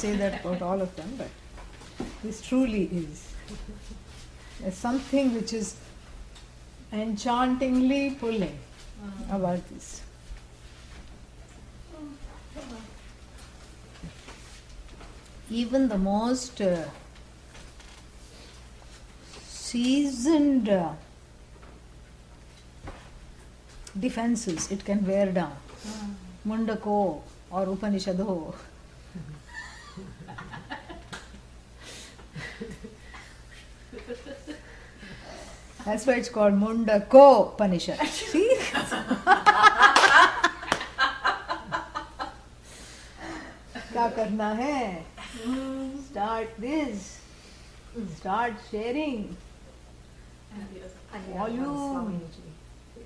say that about all of them, but this truly is. There's something which is enchantingly pulling about this. Even the most seasoned defenses it can wear down. Mundako or Upanishado. That's why it's called Mundako Upanishad. See? क्या करना है? Start this. Start sharing.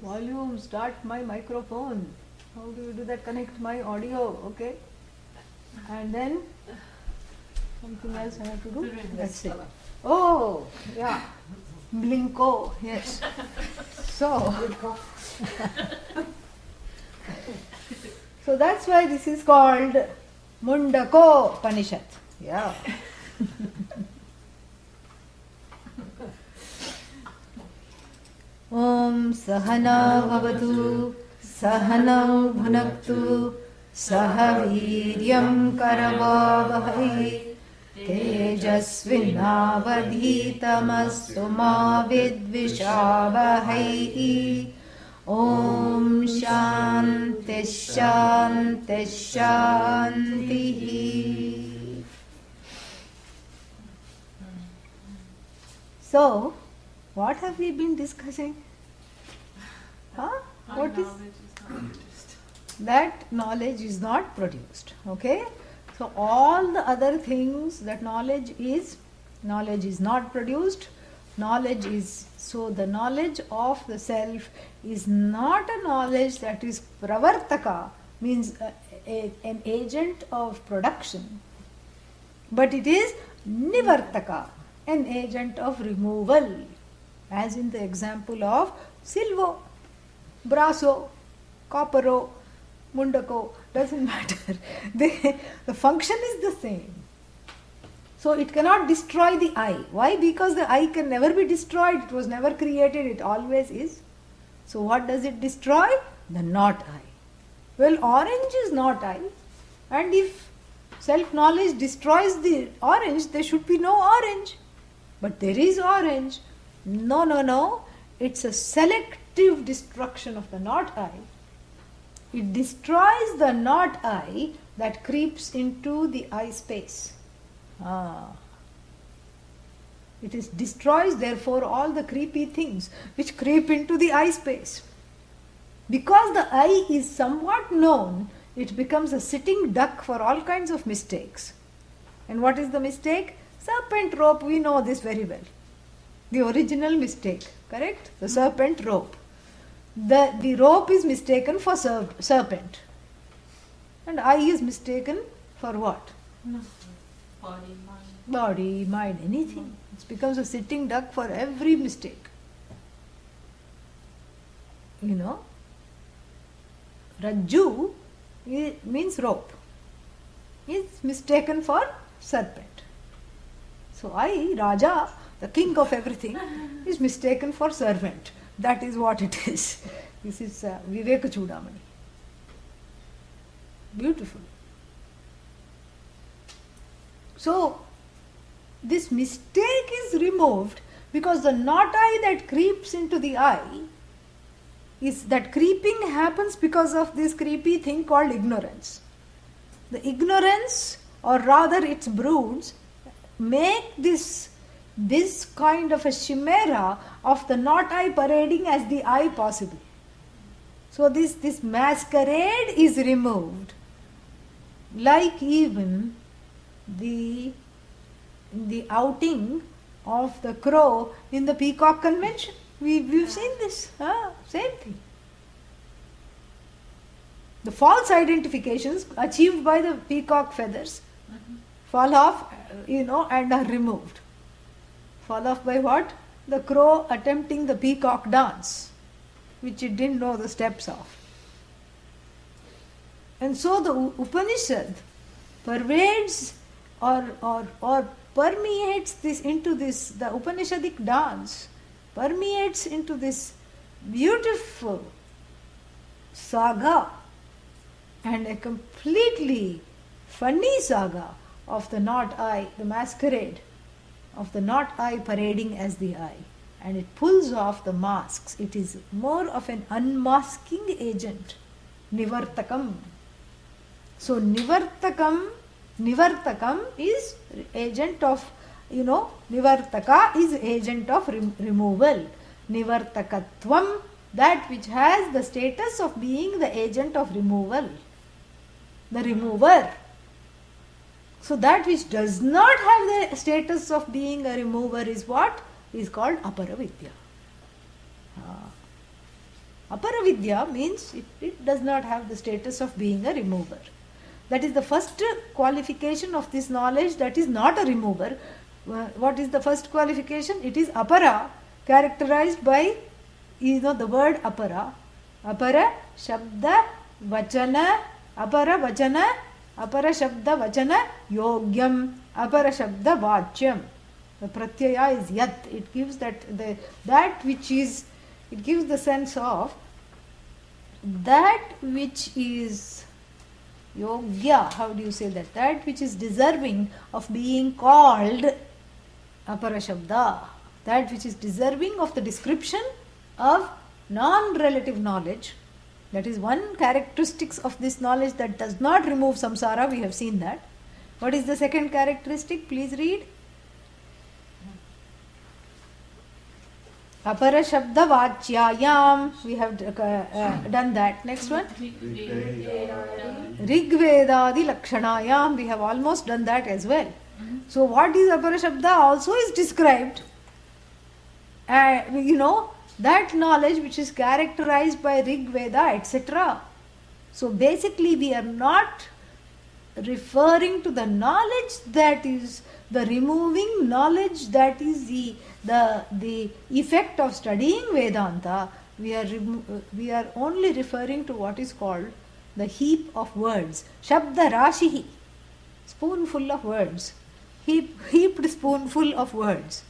Volume. Start my microphone. How do you do that? Connect my audio. Okay. And then something else I have to do. That's it. Oh, yeah. Blinko. Yes. So that's why this is called Mundako Upanishad. Yeah. Om Sahana Bhavatu Sahanau Bhunaktu Sahaviryam Karavavahai Tejasvinavadhitamastu ma vidvishavahai. Om Shanti Shanti Shanti. So, what have we been discussing? What is that? Knowledge is not produced. Okay? So all the other things that knowledge is not produced. Knowledge is, so the knowledge of the self is not a knowledge that is pravartaka, means an agent of production, but it is nivartaka, an agent of removal, as in the example of silvo, brasso, coppero, mundako, doesn't matter. The function is the same. So it cannot destroy the I. Why? Because the I can never be destroyed. It was never created. It always is. So what does it destroy? The not I. Well, orange is not I. And if self-knowledge destroys the orange, there should be no orange. But there is orange. No. It's a selective destruction of the not I. It destroys the not I that creeps into the I space. It destroys therefore all the creepy things which creep into the I space. Because the I is somewhat known, it becomes a sitting duck for all kinds of mistakes. And what is the mistake? Serpent rope, we know this very well. The original mistake, correct? The serpent rope. The rope is mistaken for serpent. And I is mistaken for what? Body, mind, anything. It becomes a sitting duck for every mistake. Rajju means rope. It's mistaken for serpent. So Raja, the king of everything, is mistaken for servant. That is what it is. This is Viveka Chudamani. Beautiful. So, this mistake is removed because the not I that creeps into the I is that creeping happens because of this creepy thing called ignorance. The ignorance, or rather its broods, make this kind of a chimera of the not I parading as the I possible. So this masquerade is removed, like even the outing of the crow in the peacock convention. We've seen this. Same thing. The false identifications achieved by the peacock feathers fall off, and are removed. Fall off by what? The crow attempting the peacock dance, which it didn't know the steps of. And so the Upanishad pervades or permeates this into this, the Upanishadic dance permeates into this beautiful saga and a completely funny saga of the not I, the masquerade of the not I parading as the I, and it pulls off the masks. It is more of an unmasking agent, Nivartakam. So Nivartakam is agent of, Nivartaka is agent of removal. Nivartakatvam, that which has the status of being the agent of removal, the remover. So that which does not have the status of being a remover is what? Is called Aparavidya. Aparavidya means it does not have the status of being a remover. That is the first qualification of this knowledge that is not a remover. What is the first qualification? It is apara, characterized by, the word apara. Apara, shabda, vachana, apara, vachana, apara, shabda, vachana, yogyam, apara, shabda, vachyam. The pratyaya is yat. It gives that which is, it gives the sense of that which is yogya. How do you say that? That which is deserving of being called aparashabda. That which is deserving of the description of non-relative knowledge. That is one characteristic of this knowledge that does not remove samsara. We have seen that. What is the second characteristic? Please read. Apara Shabda Vachyayam. We have done that. Next one. Rigvedadi Lakshanayam. We have almost done that as well. So what is Apara Shabda also is described. That knowledge which is characterized by Rigveda, etc. So basically we are not referring to the knowledge that is the removing knowledge that is the effect of studying Vedanta. We are only referring to what is called the heap of words. Shabda Rashihi, spoonful of words. Heaped spoonful of words.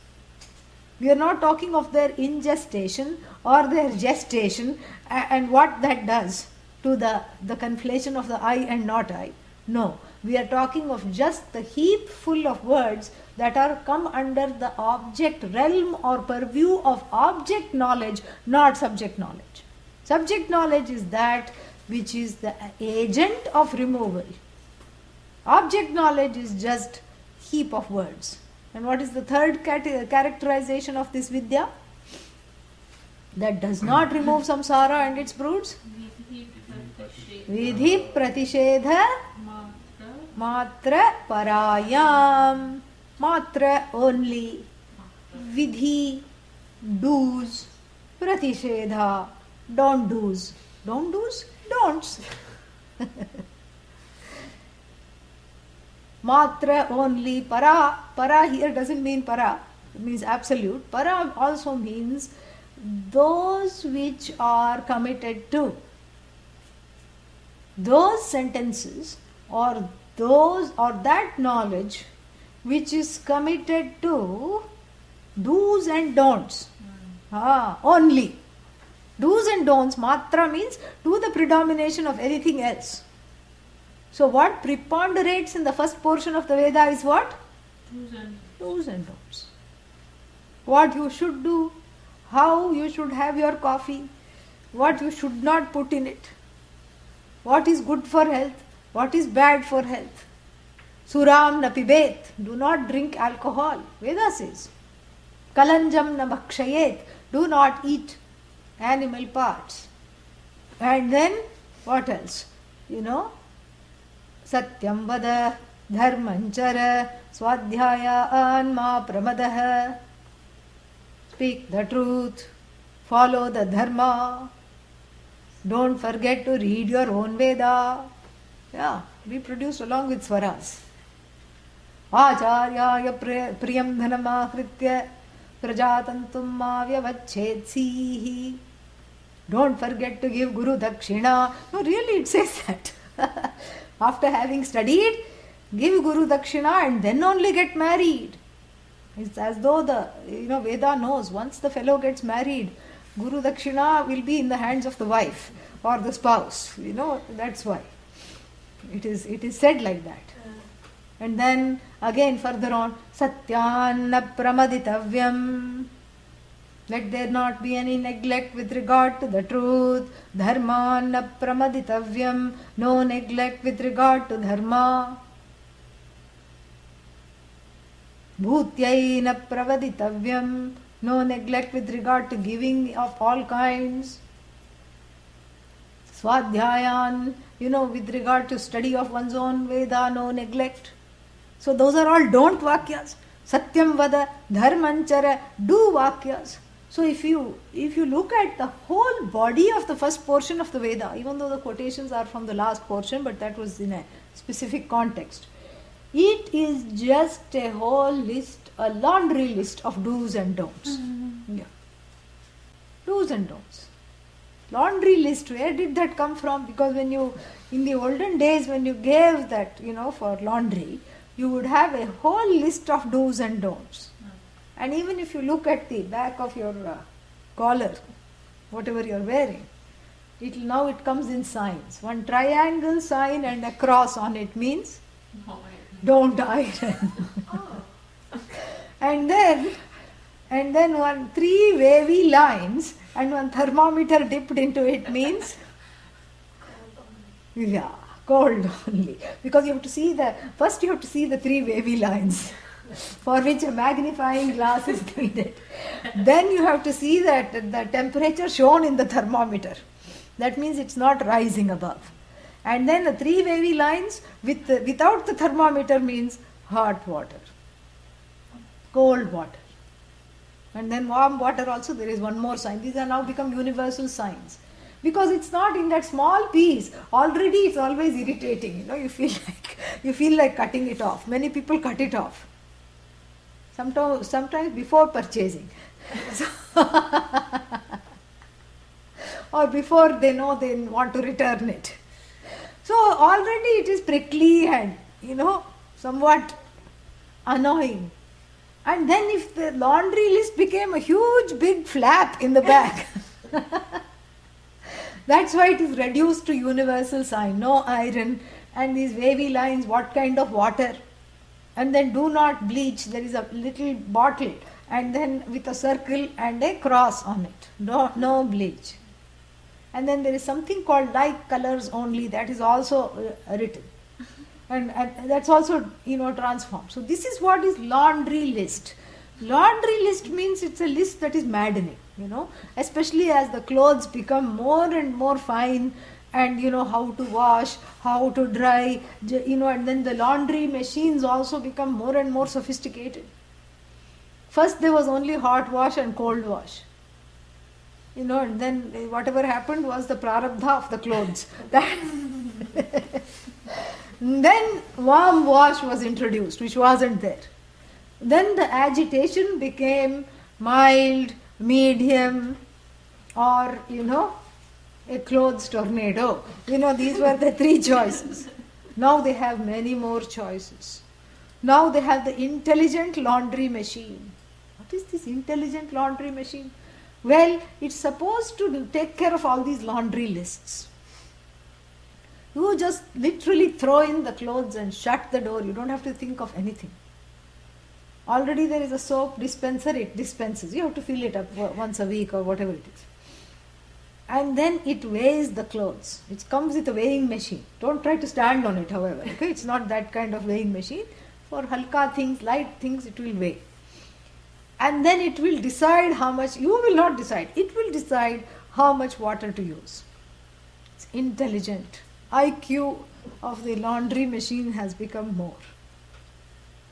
We are not talking of their ingestation or their gestation and what that does to the conflation of the I and not I. No, we are talking of just the heap full of words that are come under the object realm or purview of object knowledge, not subject knowledge. Subject knowledge is that which is the agent of removal. Object knowledge is just heap of words. And what is the third characterization of this vidya? That does not remove samsara and its broods. Vidhi pratishedha matra parayam. Matra only. Vidhi do's. Pratishedha don't do's. Don't do's? Don'ts. Matra only. Para here doesn't mean para. It means absolute. Para also means those which are committed to. Those sentences or that knowledge which is committed to do's and don'ts. Only. Do's and don'ts. Matra means to the predomination of anything else. So what preponderates in the first portion of the Veda is what? Do's and don'ts. What you should do, how you should have your coffee, what you should not put in it, what is good for health, what is bad for health. Suram na pibet, do not drink alcohol, Veda says. Kalanjam na bhakshayet, do not eat animal parts. And then what else? Satyam vada, dharmanchara, swadhyaya anma pramadah. Speak the truth, follow the dharma. Don't forget to read your own Veda. Reproduced along with swaras. Acharyaya priyam dhanamahritya prajatantum mavyavachhetsihi. Don't forget to give Guru Dakshina. No, really it says that. After having studied, give Guru Dakshina and then only get married. It's as though the Veda knows once the fellow gets married, Guru Dakshina will be in the hands of the wife or the spouse. That's why. It is said like that. And then again further on, Satyanna Pramaditavyam. Let there not be any neglect with regard to the truth. Dharmanna Pramaditavyam. No neglect with regard to dharma. Bhutyaina Pravaditavyam. No neglect with regard to giving of all kinds. Swadhyayan, with regard to study of one's own Veda, no neglect. So those are all don't vakyas. Satyam vada, dharmanchara, do vakyas. So if you look at the whole body of the first portion of the Veda, even though the quotations are from the last portion, but that was in a specific context, it is just a whole list, a laundry list of do's and don'ts. Yeah. Do's and don'ts. Laundry list, where did that come from? Because in the olden days, when you gave that, for laundry, you would have a whole list of do's and don'ts. And even if you look at the back of your collar, whatever you are wearing, it comes in signs. One triangle sign and a cross on it means don't iron. And then one 3 wavy lines and one thermometer dipped into it means cold only. Because you have to see the 3 wavy lines for which a magnifying glass is needed. Then you have to see that the temperature shown in the thermometer. That means it's not rising above. And then the 3 wavy lines without the thermometer means hot water, cold water. And then warm water also, there is one more sign. These are now become universal signs. Because it's not in that small piece. Already it's always irritating. You feel like cutting it off. Many people cut it off. Sometimes before purchasing. Or before they know they want to return it. So already it is prickly and, somewhat annoying. And then if the laundry list became a huge big flap in the back, that's why it is reduced to universal sign. No iron and these wavy lines, what kind of water. And then do not bleach. There is a little bottle and then with a circle and a cross on it. No bleach. And then there is something called like colors only, that is also written. And that's also, transformed. So this is what is laundry list. Laundry list means it's a list that is maddening, especially as the clothes become more and more fine and, how to wash, how to dry, and then the laundry machines also become more and more sophisticated. First there was only hot wash and cold wash. And then whatever happened was the prarabdha of the clothes. Then warm wash was introduced, which wasn't there. Then the agitation became mild, medium, or, a clothes tornado. These were the 3 choices. Now they have many more choices. Now they have the intelligent laundry machine. What is this intelligent laundry machine? Well, it's supposed to take care of all these laundry lists. You just literally throw in the clothes and shut the door. You don't have to think of anything. Already there is a soap dispenser, it dispenses. You have to fill it up once a week or whatever it is. And then it weighs the clothes. It comes with a weighing machine. Don't try to stand on it, however. Okay? It's not that kind of weighing machine. For halka things, light things, it will weigh. And then it will decide how much. You will not decide. It will decide how much water to use. It's intelligent. IQ of the laundry machine has become more.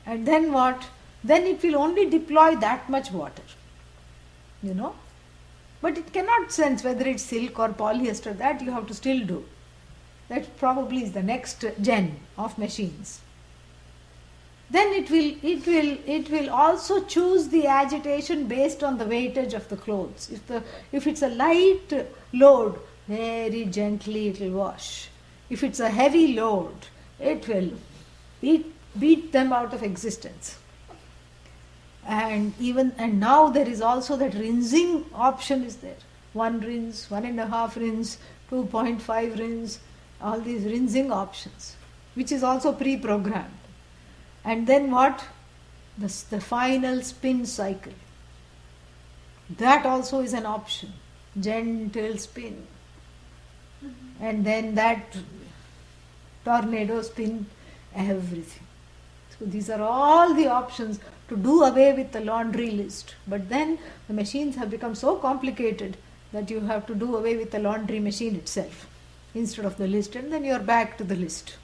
And then what? Then it will only deploy that much water. But it cannot sense whether it's silk or polyester. That you have to still do. That probably is the next gen of machines. Then it will also choose the agitation based on the weightage of the clothes. If it's a light load, very gently it will wash. If it's a heavy load, it will beat beat them out of existence. And now there is also that rinsing option is there. 1 rinse, 1.5 rinse, 2.5 rinse, all these rinsing options, which is also pre-programmed. And then what? The final spin cycle. That also is an option. Gentle spin. And then that tornado spin everything. So these are all the options to do away with the laundry list. But then the machines have become so complicated that you have to do away with the laundry machine itself instead of the list, and then you are back to the list.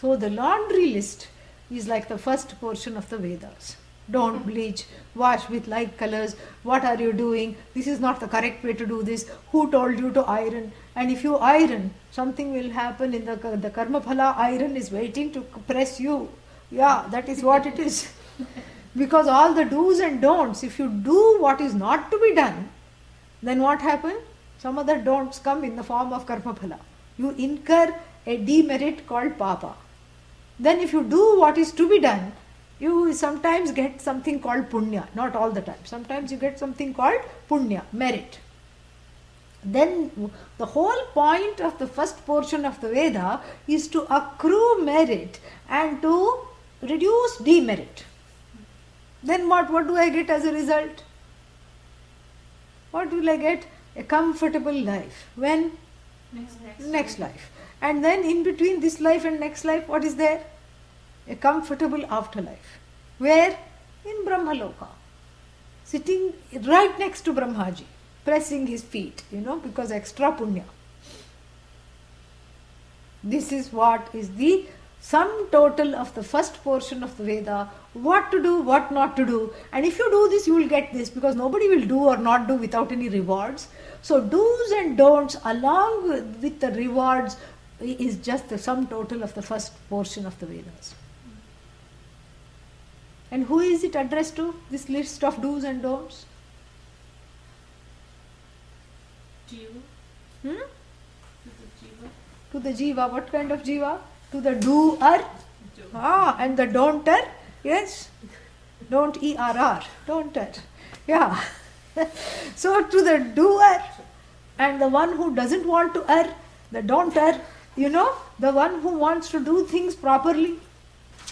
So the laundry list is like the first portion of the Vedas. Don't bleach, wash with light colors, what are you doing, this is not the correct way to do this, who told you to iron, and if you iron, something will happen in the karma phala, iron is waiting to press you. Yeah, that is what it is. Because all the do's and don'ts, if you do what is not to be done, then what happens? Some other don'ts come in the form of karma phala. You incur a demerit called papa. Then if you do what is to be done, you sometimes get something called punya, not all the time. Sometimes you get something called punya, merit. Then the whole point of the first portion of the Veda is to accrue merit and to reduce demerit. Then what do I get as a result? What will I get? A comfortable life. When? Next life. And then in between this life and next life, what is there? A comfortable afterlife. Where? In Brahmaloka. Sitting right next to Brahmaji, pressing his feet, because extra punya. This is what is the sum total of the first portion of the Veda. What to do, what not to do. And if you do this, you will get this, because nobody will do or not do without any rewards. So do's and don'ts along with the rewards is just the sum total of the first portion of the Vedas. And who is it addressed to, this list of do's and don'ts? Jiva. To the jiva. What kind of jiva? To the doer. And the don'ter. Yes. Don't ERR. Don'ter. Yeah. So to the doer and the one who doesn't want to err, the don'ter, the one who wants to do things properly.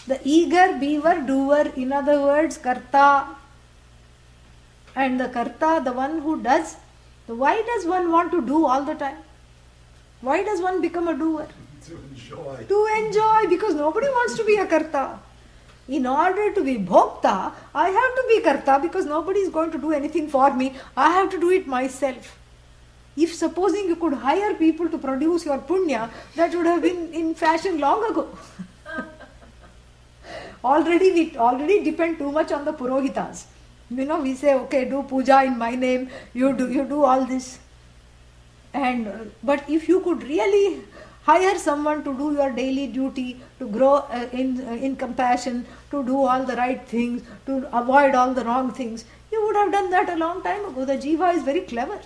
The eager beaver doer, in other words, karta. And the karta, the one who does. Why does one want to do all the time? Why does one become a doer? To enjoy. To enjoy, because nobody wants to be a karta. In order to be bhokta, I have to be karta, because nobody is going to do anything for me. I have to do it myself. If supposing you could hire people to produce your punya, that would have been in fashion long ago. We already depend too much on the purohitas. We say, okay, do puja in my name, you do all this. But if you could really hire someone to do your daily duty, to grow in compassion, to do all the right things, to avoid all the wrong things, you would have done that a long time ago. The jiva is very clever.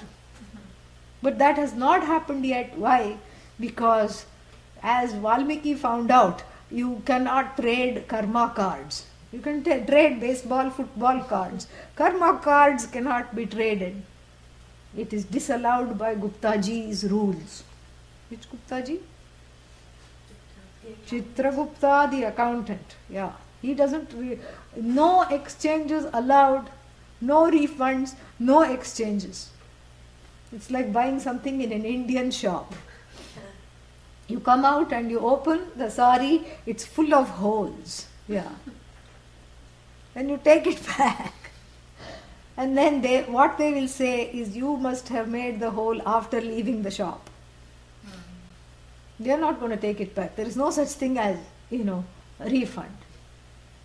But that has not happened yet. Why? Because as Valmiki found out, you cannot trade karma cards. You can trade baseball, football cards. Karma cards cannot be traded. It is disallowed by Guptaji's rules. Which Guptaji? Chitragupta, the accountant. Yeah. He doesn't... no exchanges allowed. No refunds. No exchanges. It's like buying something in an Indian shop. You come out and you open the sari, it's full of holes. Yeah. Then you take it back. And then what they will say is, you must have made the hole after leaving the shop. They are not going to take it back. There is no such thing as, a refund.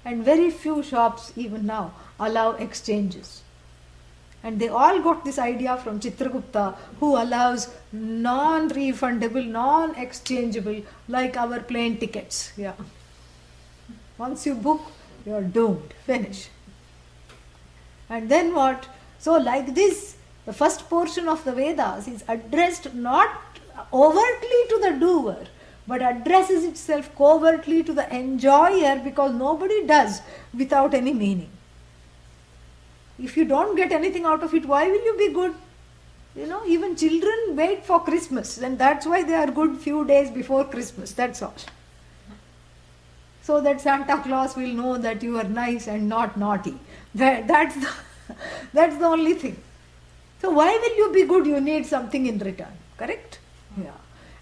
And very few shops even now allow exchanges. And they all got this idea from Chitragupta, who allows non-refundable, non-exchangeable, like our plane tickets. Yeah. Once you book, you are doomed. Finish. And then what? So like this, the first portion of the Vedas is addressed not overtly to the doer, but addresses itself covertly to the enjoyer, because nobody does without any meaning. If you don't get anything out of it, why will you be good? Even children wait for Christmas, and that's why they are good few days before Christmas, that's all. So that Santa Claus will know that you are nice and not naughty. That's the only thing. So why will you be good? You need something in return, correct? Yeah.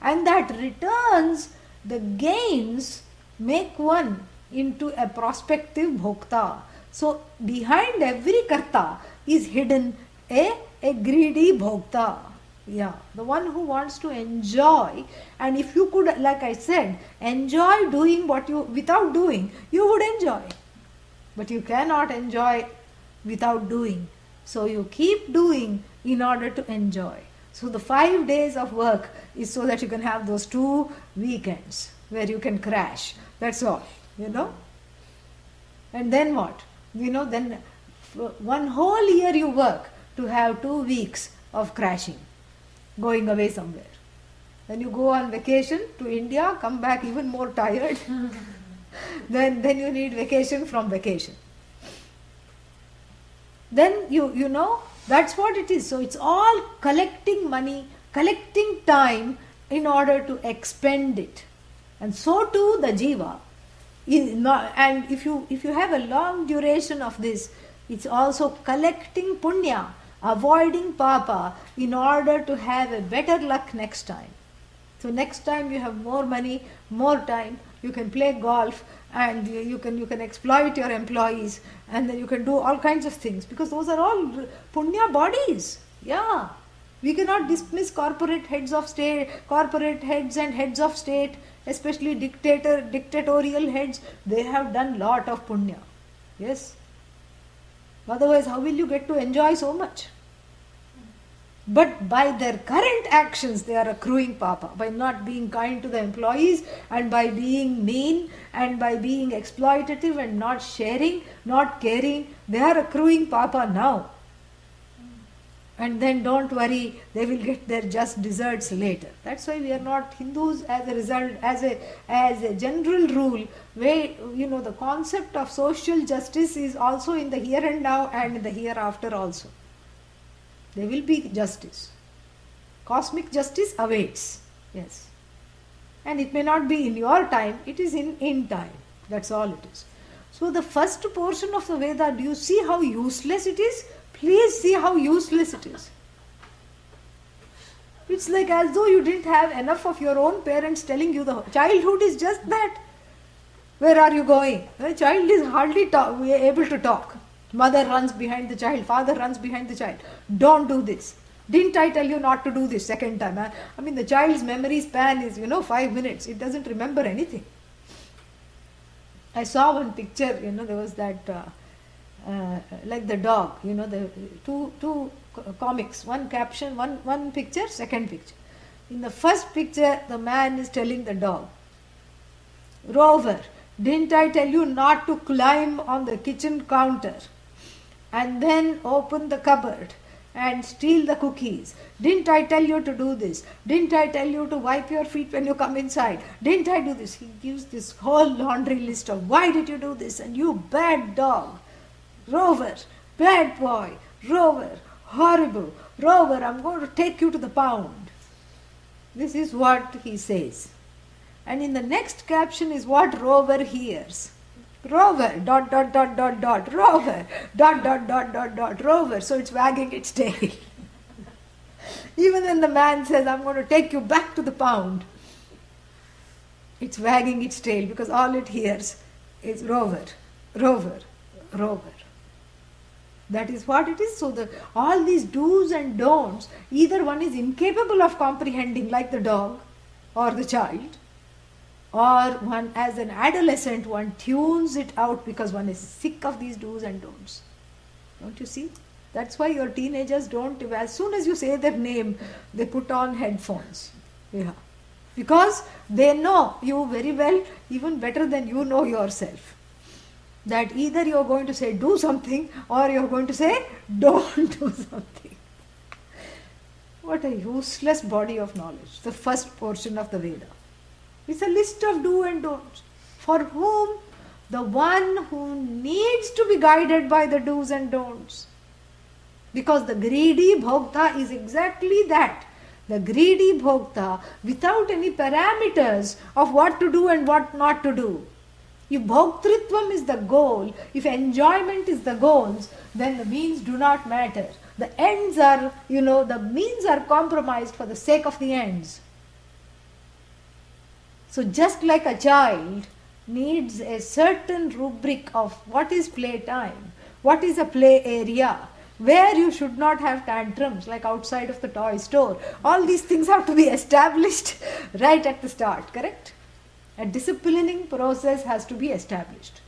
And that returns, the gains, make one into a prospective bhokta. So behind every karta is hidden a greedy bhokta. Yeah, the one who wants to enjoy. And if you could, like I said, enjoy doing what you, without doing, you would enjoy. But you cannot enjoy without doing. So you keep doing in order to enjoy. So the 5 days of work is so that you can have those 2 weekends where you can crash. That's all, And then what? Then one whole year you work to have 2 weeks of crashing, going away somewhere. Then you go on vacation to India, come back even more tired. then you need vacation from vacation. Then that's what it is. So it's all collecting money, collecting time in order to expend it. And so too the jiva. And if you have a long duration of this, it's also collecting punya, avoiding papa, in order to have a better luck next time. So next time you have more money, more time, you can play golf, and you can exploit your employees, and then you can do all kinds of things, because those are all punya bodies. Yeah. We cannot dismiss corporate heads and heads of state, especially dictatorial heads. They have done lot of punya. Yes. Otherwise, how will you get to enjoy so much? But by their current actions, they are accruing papa. By not being kind to the employees, and by being mean, and by being exploitative and not sharing, not caring, they are accruing papa now. And then don't worry, they will get their just desserts later. That's why we are not Hindus as a result, as a general rule, where the concept of social justice is also in the here and now and in the hereafter also. There will be justice. Cosmic justice awaits. Yes. And it may not be in your time, it is in time. That's all it is. So the first portion of the Veda, do you see how useless it is? Please see how useless it is. It's like as though you didn't have enough of your own parents telling you the childhood is just that. Where are you going? The child is hardly able to talk. Mother runs behind the child, father runs behind the child. Don't do this. Didn't I tell you not to do this second time? I mean, the child's memory span is, 5 minutes. It doesn't remember anything. I saw one picture, there was that, like the dog, the two comics, one caption, one picture, second picture. In the first picture, the man is telling the dog, Rover, didn't I tell you not to climb on the kitchen counter and then open the cupboard and steal the cookies? Didn't I tell you to do this? Didn't I tell you to wipe your feet when you come inside? Didn't I do this? He gives this whole laundry list of why did you do this? And you bad dog, Rover, bad boy, Rover, horrible, Rover, I'm going to take you to the pound. This is what he says. And in the next caption is what Rover hears. Rover, ... Rover, ... Rover. So it's wagging its tail. Even when the man says, I'm going to take you back to the pound, it's wagging its tail, because all it hears is Rover, Rover, Rover. That is what it is. So all these do's and don'ts, either one is incapable of comprehending, like the dog or the child, or one, as an adolescent, one tunes it out because one is sick of these do's and don'ts. Don't you see? That's why your teenagers don't, as soon as you say their name, they put on headphones. Yeah. Because they know you very well, even better than you know yourself. That either you're going to say do something, or you're going to say don't do something. What a useless body of knowledge. The first portion of the Veda. It's a list of do and don'ts. For whom? The one who needs to be guided by the do's and don'ts. Because the greedy bhokta is exactly that. The greedy bhokta without any parameters of what to do and what not to do. If bhoktritvam is the goal, if enjoyment is the goals, then the means do not matter. The ends are, the means are compromised for the sake of the ends. So just like a child needs a certain rubric of what is playtime, what is a play area, where you should not have tantrums like outside of the toy store. All these things have to be established right at the start, correct? A disciplining process has to be established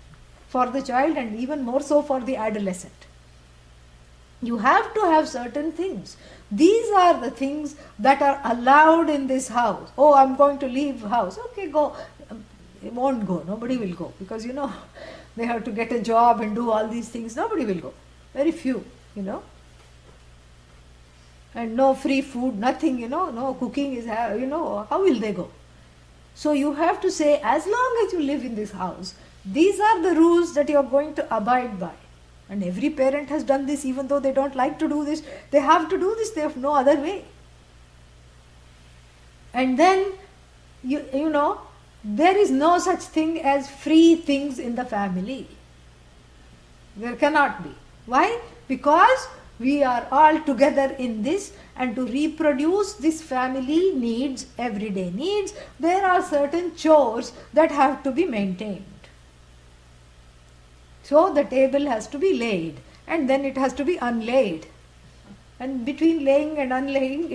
for the child and even more so for the adolescent. You have to have certain things. These are the things that are allowed in this house. Oh, I'm going to leave house. Okay, go. It won't go. Nobody will go because, they have to get a job and do all these things. Nobody will go. Very few, And no free food, nothing, no cooking is, how will they go? So you have to say, as long as you live in this house, these are the rules that you are going to abide by. And every parent has done this, even though they don't like to do this. They have to do this, they have no other way. And then, there is no such thing as free things in the family. There cannot be. Why? Because we are all together in this, and to reproduce this family needs, everyday needs, there are certain chores that have to be maintained. So the table has to be laid, and then it has to be unlaid. And between laying and unlaying,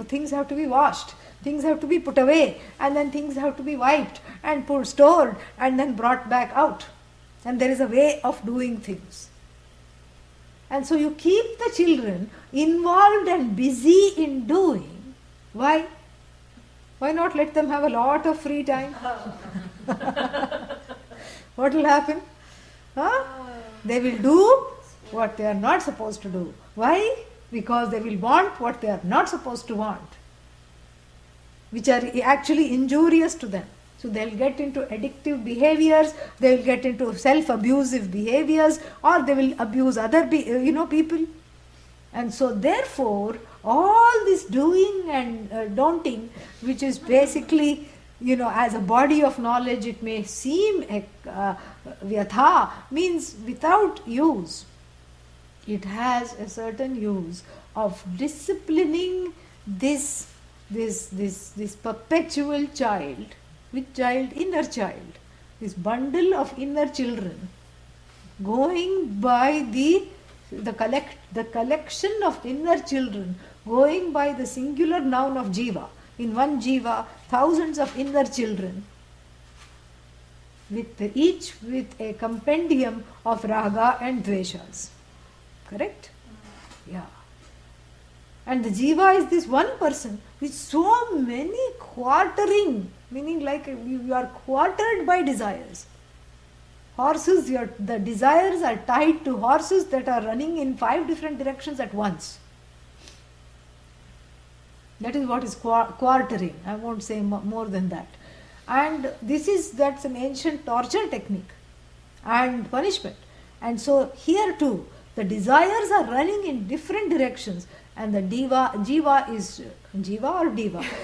things have to be washed, things have to be put away, and then things have to be wiped and stored and then brought back out. And there is a way of doing things. And so you keep the children involved and busy in doing. Why? Why not let them have a lot of free time? What will happen? They will do what they are not supposed to do. Why? Because they will want what they are not supposed to want, which are actually injurious to them. So they'll get into addictive behaviors, they will get into self-abusive behaviors, or they will abuse other people. And so therefore, all this doing and daunting, which is basically, as a body of knowledge, it may seem vyatha, means without use. It has a certain use of disciplining this perpetual child. Which child? Inner child. This bundle of inner children, going by the collection of inner children, going by the singular noun of jiva. In one jiva, thousands of inner children, each with a compendium of raga and dveshas. Correct? Yeah. And the jiva is this one person with so many quartering, meaning like you are quartered by desires. Horses, the desires are tied to horses that are running in 5 different directions at once. That is what is quartering. I won't say more than that. And that's an ancient torture technique and punishment. And so here too, the desires are running in different directions, and the jiva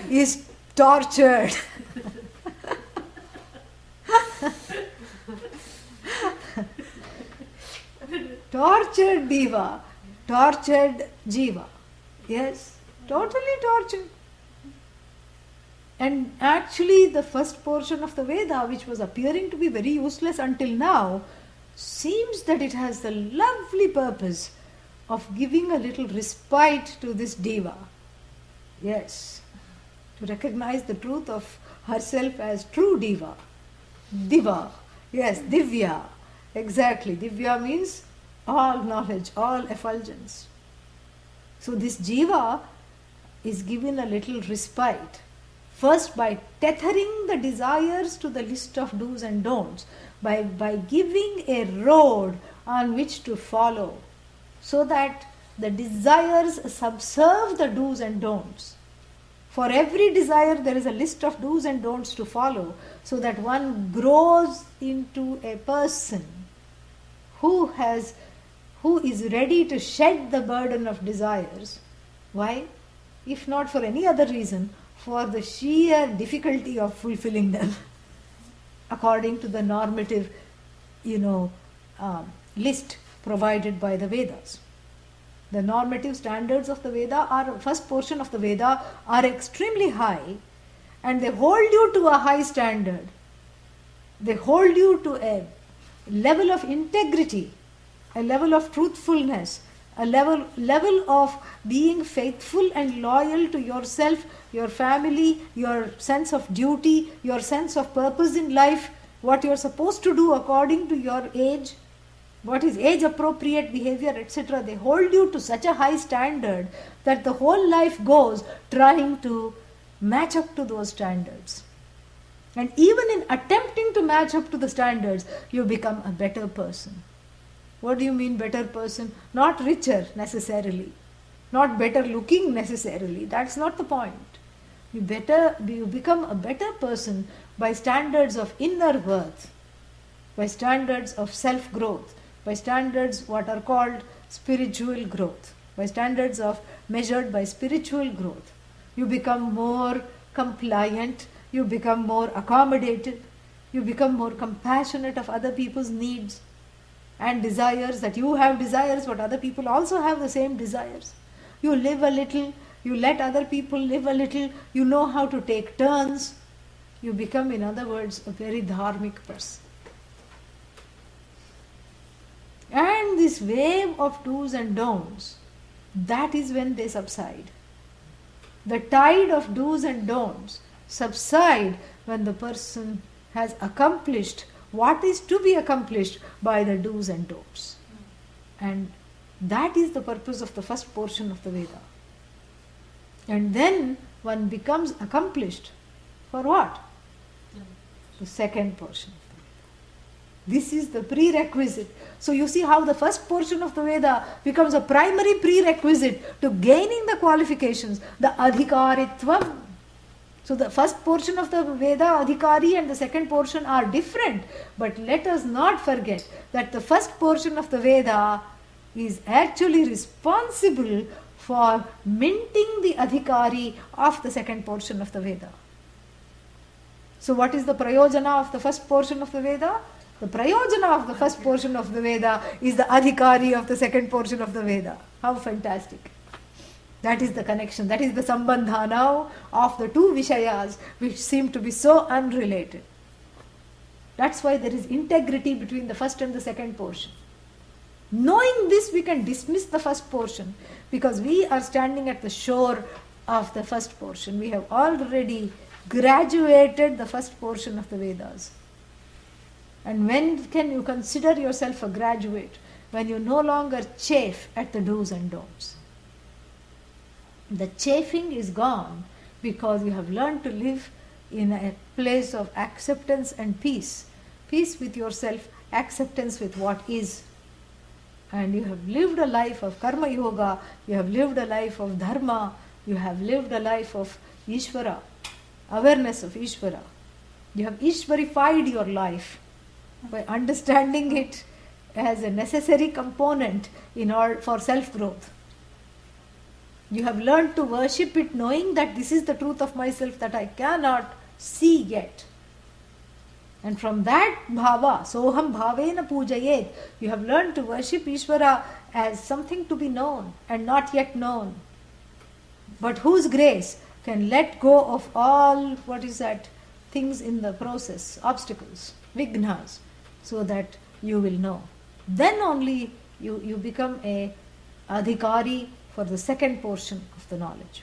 is tortured. Tortured diva, tortured jiva. Yes, totally tortured. And actually the first portion of the Veda, which was appearing to be very useless until now, seems that it has the lovely purpose of giving a little respite to this diva. Yes, to recognize the truth of herself as true diva. Diva, yes, divya, exactly. Divya means all knowledge, all effulgence. So this jiva is given a little respite. First, by tethering the desires to the list of do's and don'ts, by giving a road on which to follow, so that the desires subserve the do's and don'ts. For every desire, there is a list of do's and don'ts to follow, so that one grows into a person who is ready to shed the burden of desires. Why? If not for any other reason, for the sheer difficulty of fulfilling them according to the normative, list provided by the Vedas. The normative standards of the Veda first portion of the Veda are extremely high, and they hold you to a high standard. They hold you to a level of integrity, a level of truthfulness, a level of being faithful and loyal to yourself, your family, your sense of duty, your sense of purpose in life, what you're supposed to do according to your age, what is age appropriate behavior, etc. They hold you to such a high standard that the whole life goes trying to match up to those standards. And even in attempting to match up to the standards, you become a better person. What do you mean better person? Not richer necessarily, not better looking necessarily. That's not the point. You become a better person by standards of inner worth, by standards of self-growth, by standards what are called spiritual growth, by standards of measured by spiritual growth. You become more compliant, you become more accommodative, you become more compassionate of other people's needs and desires, that you have desires but other people also have the same desires. You live a little, you let other people live a little, you know how to take turns. You become, in other words, a very dharmic person. And this wave of do's and don'ts, that is when they subside. The tide of do's and don'ts subside when the person has accomplished what is to be accomplished by the do's and don'ts. And that is the purpose of the first portion of the Veda. And then one becomes accomplished for what? The second portion. This is the prerequisite. So you see how the first portion of the Veda becomes a primary prerequisite to gaining the qualifications, the adhikaritvam. So the first portion of the Veda, adhikari, and the second portion are different. But let us not forget that the first portion of the Veda is actually responsible for minting the adhikari of the second portion of the Veda. So what is the prayojana of the first portion of the Veda? The prayojana of the first portion of the Veda is the adhikari of the second portion of the Veda. How fantastic. That is the connection, that is the sambandha now of the two Vishayas which seem to be so unrelated. That's why there is integrity between the first and the second portion. Knowing this, we can dismiss the first portion because we are standing at the shore of the first portion. We have already graduated the first portion of the Vedas. And when can you consider yourself a graduate? When you no longer chafe at the do's and don'ts. The chafing is gone because you have learned to live in a place of acceptance and peace. Peace with yourself, acceptance with what is. And you have lived a life of karma yoga, you have lived a life of dharma, you have lived a life of Ishvara, awareness of Ishvara. You have Ishvarified your life by understanding it as a necessary component in order for self-growth. You have learned to worship it knowing that this is the truth of myself that I cannot see yet. And from that bhava, soham bhavena pujayet, you have learned to worship Ishvara as something to be known and not yet known. But whose grace can let go of all, things in the process, obstacles, vignas, so that you will know. Then only you become a adhikari for the second portion of the knowledge.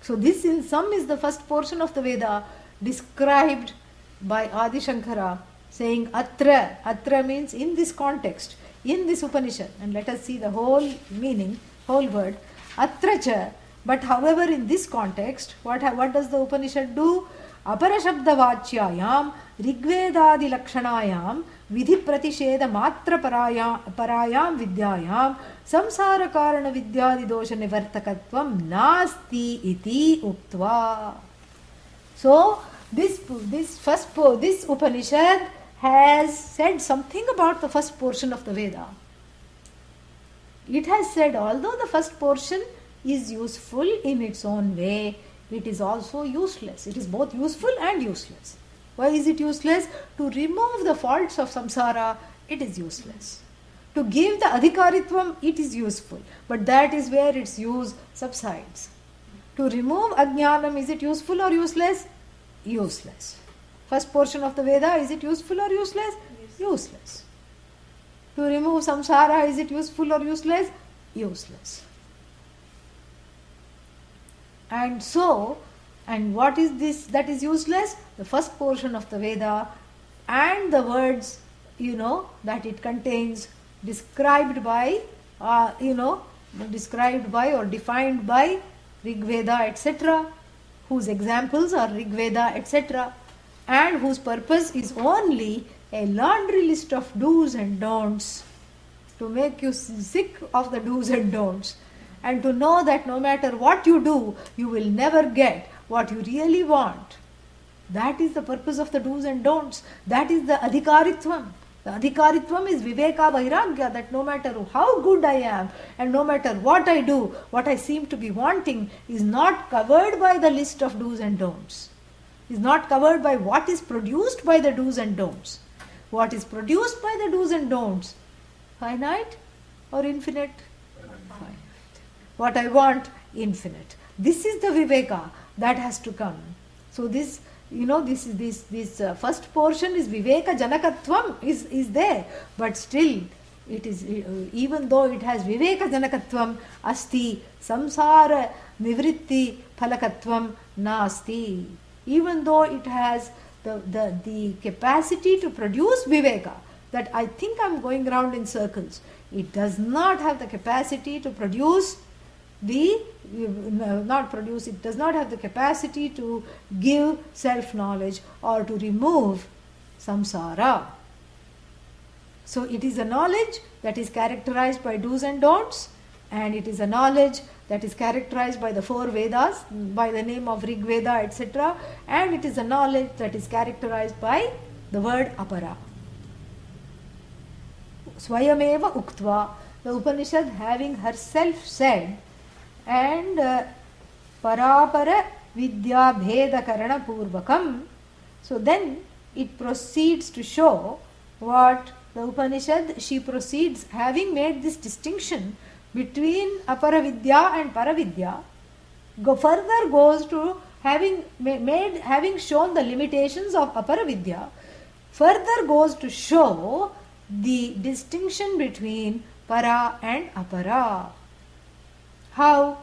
So this in sum is the first portion of the Veda described by Adi Shankara saying atra. Atra means in this context, in this Upanishad. And let us see the whole meaning, whole word. Atra cha But however, in this context, what does the Upanishad do? Aparashabdavachyayam Rigvedadi Lakshanayam Vidhi Pratisheda Matra Parayam Vidyayam Samsara Karana Vidyadi Dosha Nivartakatvam Nasti Iti Uktva. So, this Upanishad has said something about the first portion of the Veda. It has said, although the first portion is useful in its own way, it is also useless. It is both useful and useless. Why is it useless? To remove the faults of samsara, it is useless. To give the adhikaritvam, it is useful. But that is where its use subsides. To remove ajnanam, is it useful or useless? Useless. First portion of the Veda, is it useful or useless? Useless. To remove samsara, is it useful or useless? Useless. And so, and what is this that is useless? The first portion of the Veda and the words, that it contains, described by or defined by Rig Veda, etc., whose examples are Rig Veda, etc., and whose purpose is only a laundry list of do's and don'ts to make you sick of the do's and don'ts, and to know that no matter what you do, you will never get what you really want. That is the purpose of the do's and don'ts. That is the adhikaritvam. The adhikaritvam is viveka vairagya, that no matter how good I am and no matter what I do, what I seem to be wanting is not covered by the list of do's and don'ts. Is not covered by what is produced by the do's and don'ts. What is produced by the do's and don'ts? Finite or infinite? Finite. What I want, infinite. This is the viveka that has to come. So this first portion is viveka janakatvam is there, but still it is, even though it has viveka janakatvam, asti samsara nivritti phalakatvam nasti. Even though it has the capacity to produce viveka, that I think I'm going around in circles, it does not have the capacity to produce it does not have the capacity to give self-knowledge or to remove samsara. So it is a knowledge that is characterized by do's and don'ts, and it is a knowledge that is characterized by the four Vedas, by the name of Rig Veda, etc., and it is a knowledge that is characterized by the word apara. Swayameva uktva, the Upanishad having herself said, and parapara vidya bheda karana purvakam. So then it proceeds to show what the Upanishad, she proceeds, having made this distinction between aparavidya and paravidya, further goes to having shown the limitations of aparavidya, further goes to show the distinction between para and apara. How?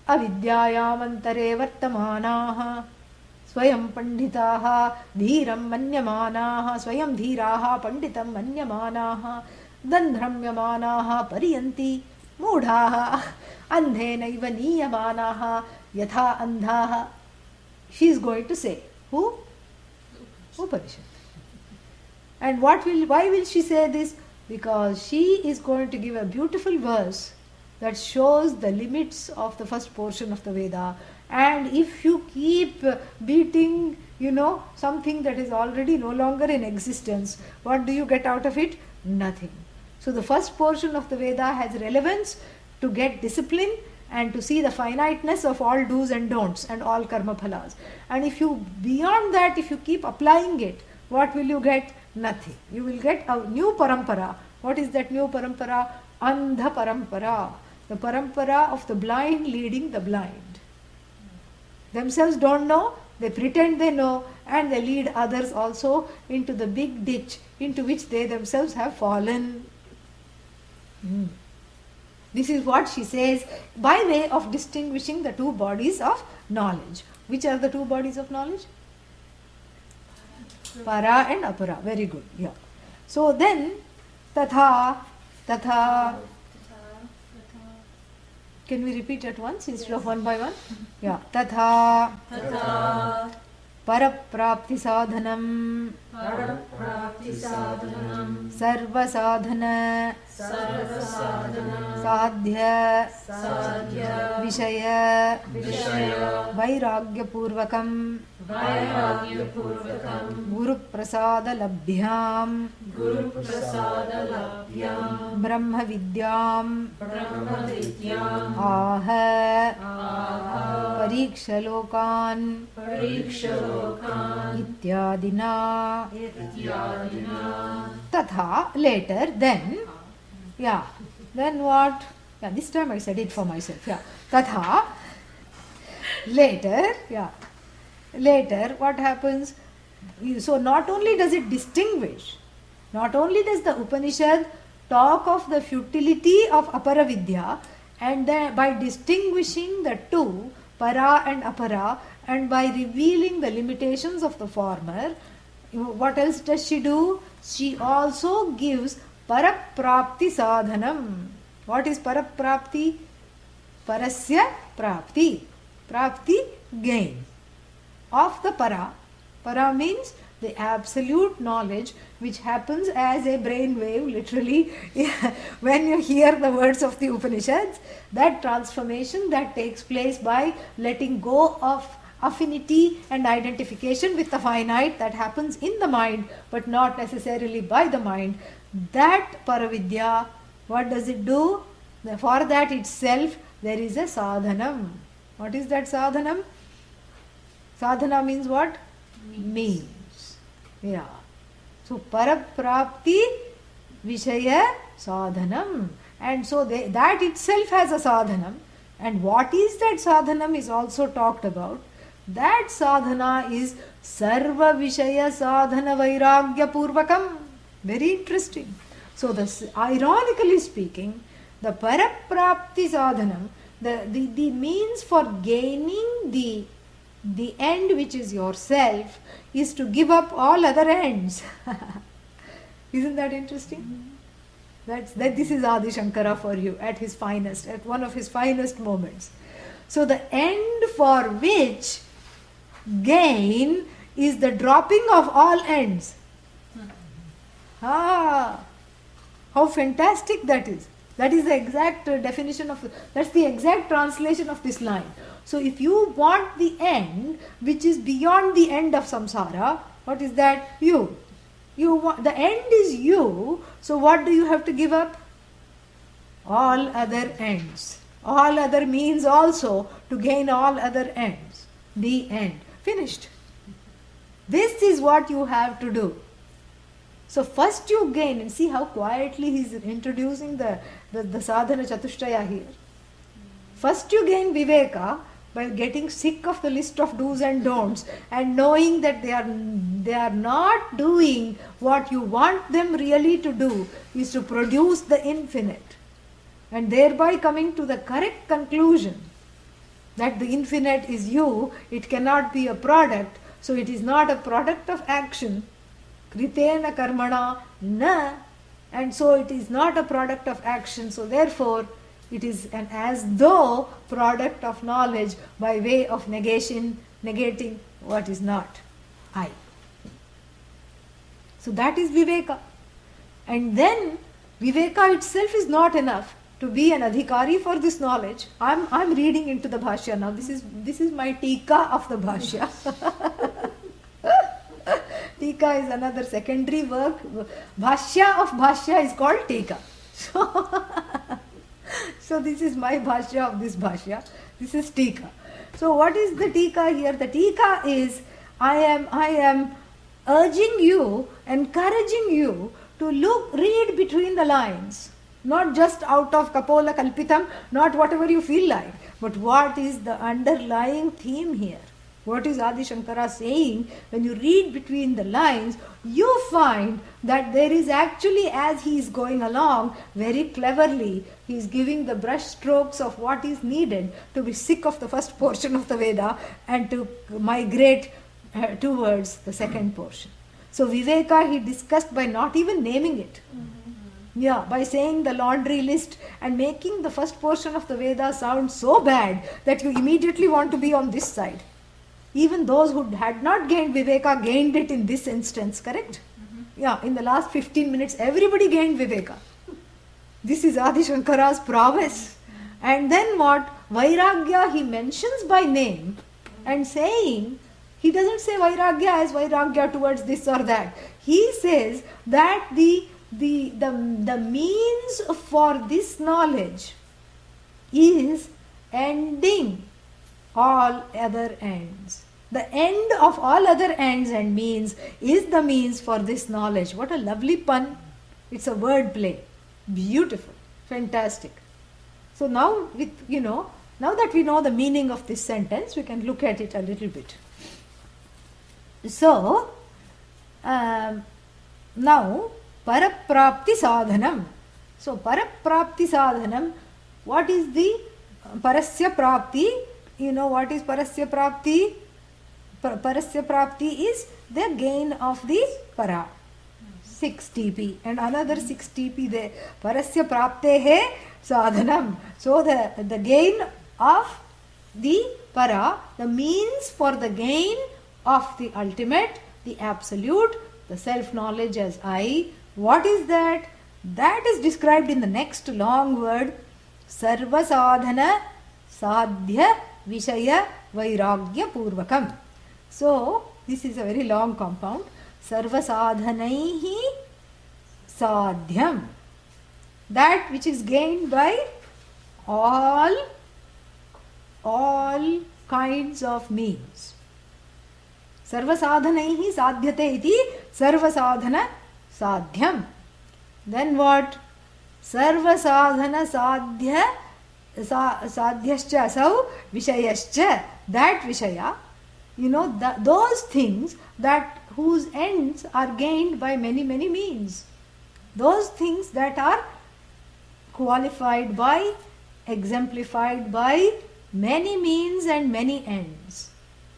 Avidyayamantare vartamanaha swayam panditaha dhiram manyamanaha swayam dhiraha panditam manyamanaha dandhramyamanaha pariyanti mudhaha andhenaiva niyamanaha yatha andhaha. She is going to say, who? Upanishad. And why will she say this? Because she is going to give a beautiful verse that shows the limits of the first portion of the Veda. And if you keep beating, something that is already no longer in existence, what do you get out of it? Nothing. So the first portion of the Veda has relevance to get discipline and to see the finiteness of all do's and don'ts and all karma phalas. And if you, beyond that, if you keep applying it, what will you get? Nothing. You will get a new parampara. What is that new parampara? Andha parampara. The parampara of the blind leading the blind. Themselves don't know, they pretend they know, and they lead others also into the big ditch into which they themselves have fallen. This is what she says by way of distinguishing the two bodies of knowledge. Which are the two bodies of knowledge? Para and apara. Very good. Yeah. So then, tatha. Can we repeat at once instead of one by one? Yeah. Tatha paraprapti sadhanam sarva sadhana sadhya vishaya vairagya purvakam guru prasada labhyam brahma vidyam aha parikshalokan ityadina. Tatha, later, then, yeah, then what? Yeah, this time I said it for myself. Yeah, tatha, later, yeah, later, what happens? So not only does it distinguish, not only does the Upanishad talk of the futility of aparavidya, and then by distinguishing the two, para and apara, and by revealing the limitations of the former, what else does she do? She also gives paraprapti sadhanam. What is paraprapti? Parasya prapti. Prapti, gain. Of the para. Para means the absolute knowledge which happens as a brain wave, literally, when you hear the words of the Upanishads. That transformation that takes place by letting go of affinity and identification with the finite, that happens in the mind but not necessarily by the mind. That paravidya, what does it do? For that itself there is a sadhanam. What is that sadhanam? Sadhana means what? Means. Yeah. So paraprapti vishaya sadhanam. And so that itself has a sadhanam. And what is that sadhanam is also talked about. That sadhana is sarva vishaya sadhana vairagya purvakam. Very interesting. So ironically speaking, the paraprapti sadhanam, the means for gaining the end which is yourself, is to give up all other ends. Isn't that interesting? This is Adi Shankara for you at his finest, at one of his finest moments. So the end for which gain is the dropping of all ends. How fantastic that is. That is the exact definition of, that's the exact translation of this line. So if you want the end which is beyond the end of samsara, what is that? You want, the end is you, so what do you have to give up? All other ends. All other means also to gain all other ends. The end. Finished. This is what you have to do. So first you gain, and see how quietly he is introducing the sadhana chatushtaya here. First you gain viveka by getting sick of the list of do's and don'ts and knowing that they are not doing what you want them really to do, is to produce the infinite, and thereby coming to the correct conclusion that the infinite is you. It cannot be a product, so it is not a product of action. Kritena karmana na, and so it is not a product of action, so therefore it is an as though product of knowledge by way of negating what is not I. So that is viveka. And then viveka itself is not enough to be an adhikari for this knowledge. I'm reading into the bhashya now. This is my tika of the bhashya. Tika is another secondary work. Bhashya of bhashya is called tika. So this is my bhashya of this bhashya. This is tika. So what is the tika here? The tika is I am urging you, encouraging you to read between the lines. Not just out of kapola kalpitam, not whatever you feel like, but what is the underlying theme here? What is Adi Shankara saying? When you read between the lines, you find that there is actually, as he is going along, very cleverly, he is giving the brush strokes of what is needed to be sick of the first portion of the Veda and to migrate towards the second portion. So Viveka he discussed by not even naming it. Yeah, by saying the laundry list and making the first portion of the Veda sound so bad that you immediately want to be on this side. Even those who had not gained Viveka gained it in this instance, correct? Yeah, in the last 15 minutes, everybody gained Viveka. This is Adi Shankara's prowess. And then what? Vairagya he mentions by name and saying, he doesn't say Vairagya as Vairagya towards this or that. He says that the means for this knowledge is ending all other ends. The end of all other ends and means is the means for this knowledge. What a lovely pun. It's a word play. Beautiful. Fantastic. So now now that we know the meaning of this sentence, we can look at it a little bit. So, now Paraprapti Sadhanam. So, Paraprapti Sadhanam, what is the Parasya Prapti? You know what is Parasya Prapti? Parasya Prapti is the gain of the Para. 6 TP and another 6 TP there. Parasya Praptehe Sadhanam. So, the gain of the Para, the means for the gain of the ultimate, the absolute, the self-knowledge as I. What is that? That is described in the next long word, Sarva Sadhana Sadhya Vishaya Vairagya Purvakam. So, this is a very long compound. Sarva Sadhanaihi Sadhyam. That which is gained by all kinds of means. Sarva sadhanaihi sadhyate iti sarva sadhana sadhyam. Then what? Sarva sadhana sadhyascha asau vishayascha. That vishaya, those things that whose ends are gained by many means. Those things that are qualified by, exemplified by many means and many ends.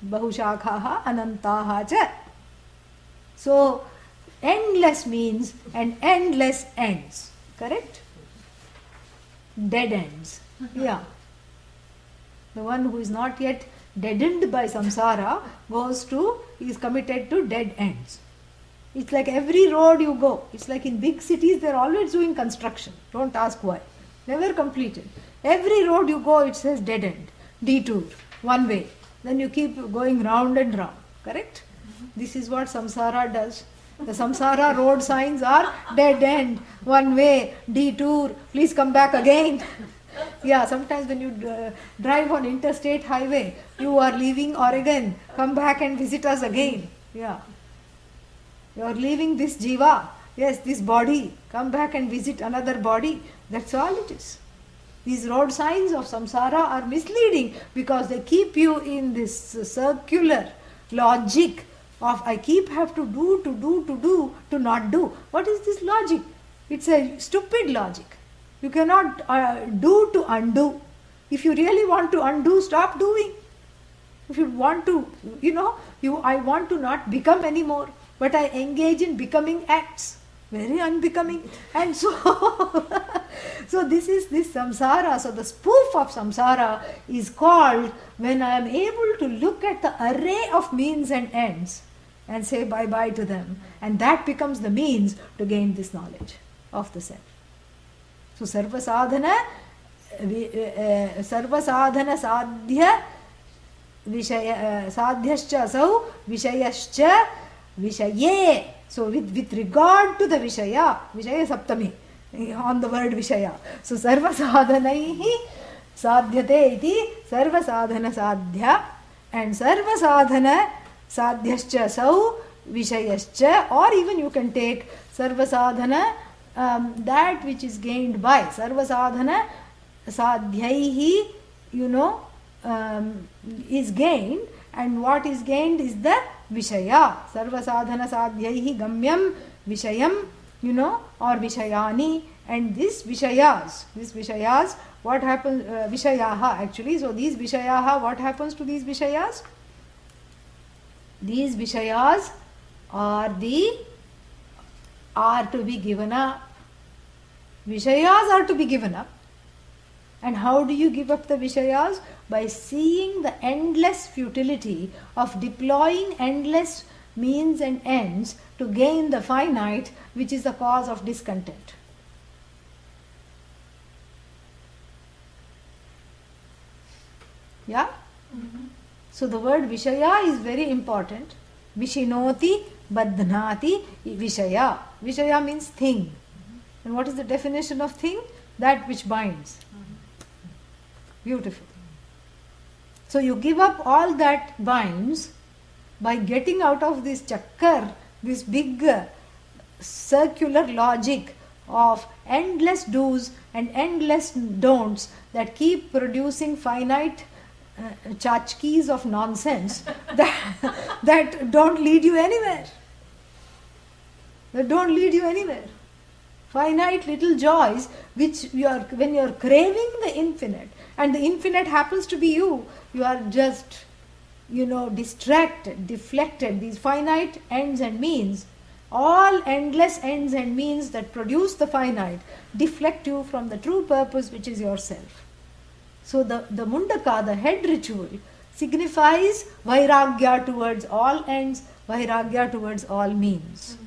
Bahushakhaha anantaha cha. So, endless means and endless ends. Correct? Dead ends. Yeah. The one who is not yet deadened by samsara is committed to dead ends. It's like every road you go. It's like in big cities, they're always doing construction. Don't ask why. Never completed. Every road you go, it says dead end, detour, one way. Then you keep going round and round. Correct? This is what samsara does. The samsara road signs are dead end, one way, detour, please come back again. Yeah, sometimes when you drive on interstate highway, you are leaving Oregon, come back and visit us again. Yeah. You are leaving this jiva, yes, this body, come back and visit another body. That's all it is. These road signs of samsara are misleading because they keep you in this circular logic of I have to do, to not do. What is this logic? It's a stupid logic. You cannot do to undo. If you really want to undo, stop doing. If you want to, I want to not become anymore, but I engage in becoming acts. Very unbecoming. And so, so this is this samsara. So the spoof of samsara is called when I am able to look at the array of means and ends and say bye-bye to them. And that becomes the means to gain this knowledge of the self. So sarva sadhana sadhya sadhyascha asau vishayascha vishaye. So with regard to the Vishaya Saptami, on the word Vishaya. So Sarva Sadhanaihi Sadhyate iti Sarva Sadhana Sadhya and Sarva Sadhana Sadhyascha Sau Vishayascha, or even you can take Sarva Sadhana, that which is gained by Sarva Sadhana Sadhyaihi, is gained, and what is gained is the Vishaya. Sarva sadhana sadhyaihi gamyam vishayam, or vishayani. And these vishayas, what happens, vishayaha actually. So these vishayaha, what happens to these vishayas? These vishayas are to be given up. Vishayas are to be given up. And how do you give up the Vishayas? By seeing the endless futility of deploying endless means and ends to gain the finite, which is the cause of discontent. Yeah? So the word Vishaya is very important. Vishinoti Badhnati Vishaya. Vishaya means thing. And what is the definition of thing? That which binds. Beautiful. So you give up all that binds by getting out of this chakkar, this big circular logic of endless do's and endless don'ts that keep producing finite tchotchkes of nonsense that don't lead you anywhere. That don't lead you anywhere. Finite little joys which when you are craving the infinite, and the infinite happens to be you are just, distracted, deflected. These finite ends and means, all endless ends and means that produce the finite, deflect you from the true purpose, which is yourself. So the Mundaka, the head ritual, signifies Vairagya towards all ends, Vairagya towards all means.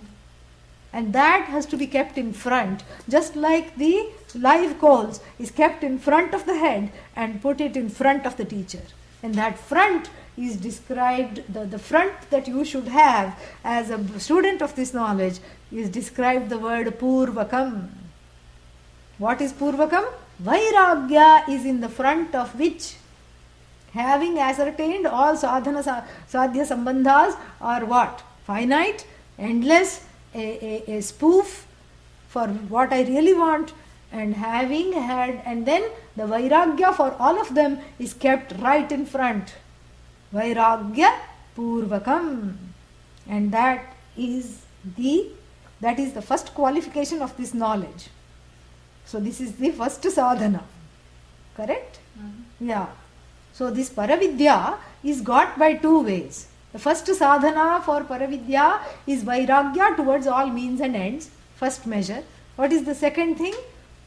And that has to be kept in front, just like the live coals is kept in front of the head and put it in front of the teacher. And that front is described, the front that you should have as a student of this knowledge is described the word Purvakam. What is Purvakam? Vairagya is in the front of which, having ascertained all sadhya sambandhas are what? Finite, endless, a spoof for what I really want, and having had, and then the Vairagya for all of them is kept right in front. Vairagya Purvakam. And that is the first qualification of this knowledge. So this is the first sadhana. Correct? Yeah. So this Paravidya is got by two ways. The first sadhana for Paravidya is Vairagya towards all means and ends. First measure. What is the second thing?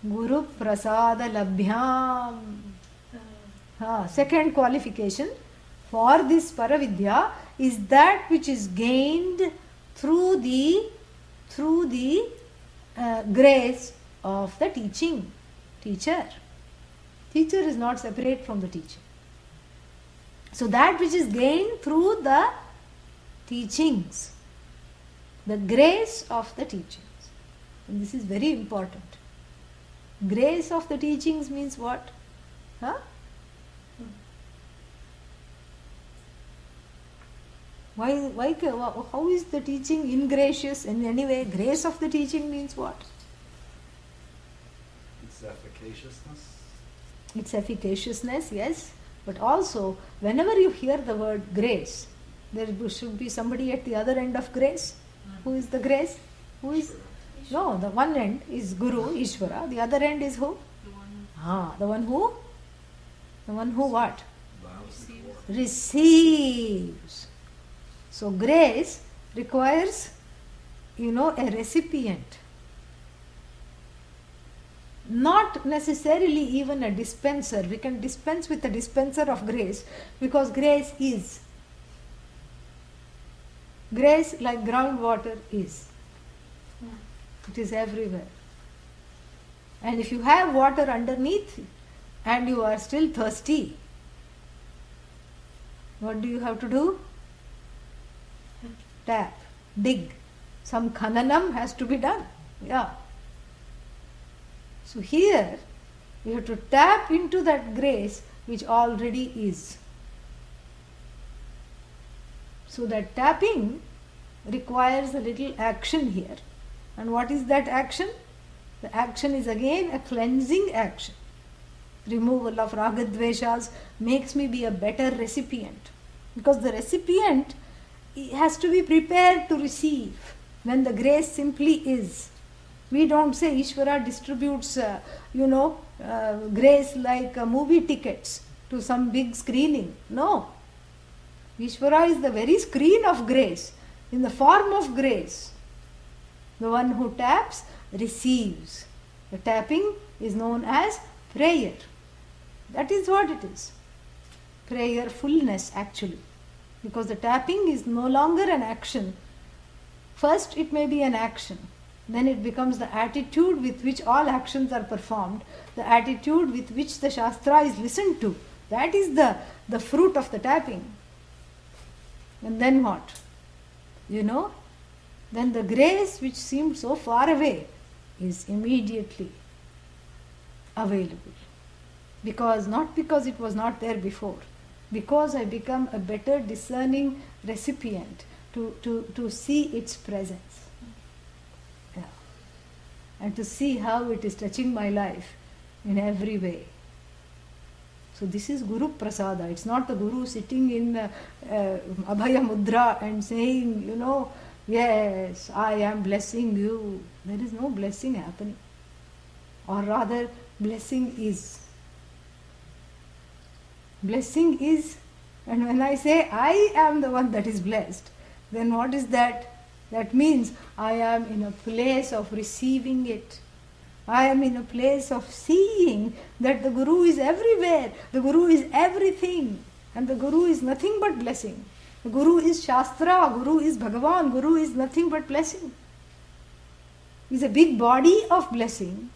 Guru Prasada Labhyam. Second qualification for this Paravidya is that which is gained through the grace of the teaching teacher. Teacher is not separate from the teacher. So that which is gained through the teachings, the grace of the teachings. And this is very important. Grace of the teachings means what? How is the teaching ingracious in any way? Grace of the teaching means what? Its efficaciousness. Its efficaciousness, yes. But also, whenever you hear the word grace, there should be somebody at the other end of grace. Who is the grace? Who is? No, the one end is Guru, Ishvara. The other end is who? The one who? The one who what? Receives. So grace requires, a recipient. Not necessarily even a dispenser. We can dispense with a dispenser of grace because grace is. Grace, like groundwater, is. It is everywhere. And if you have water underneath and you are still thirsty, what do you have to do? Tap, dig. Some khananam has to be done. Yeah. So here, you have to tap into that grace which already is. So that tapping requires a little action here. And what is that action? The action is again a cleansing action. Removal of ragadveshas makes me be a better recipient. Because the recipient has to be prepared to receive when the grace simply is. We don't say Ishvara distributes, grace like movie tickets to some big screening. No. Ishvara is the very screen of grace, in the form of grace. The one who taps receives. The tapping is known as prayer. That is what it is. Prayerfulness actually. Because the tapping is no longer an action. First it may be an action. Then it becomes the attitude with which all actions are performed. The attitude with which the Shastra is listened to. That is the fruit of the tapping. And then what? Then the grace which seemed so far away is immediately available. Not because it was not there before. Because I become a better discerning recipient to see its presence. Yeah. And to see how it is touching my life in every way. So this is Guru Prasada. It's not the Guru sitting in Abhaya Mudra and saying, yes, I am blessing you. There is no blessing happening. Or rather, blessing is. Blessing is, and when I say I am the one that is blessed, then what is that? That means I am in a place of receiving it. I am in a place of seeing that the Guru is everywhere. The Guru is everything. And the Guru is nothing but blessing. The Guru is Shastra. Guru is Bhagavan. Guru is nothing but blessing. He is a big body of blessing.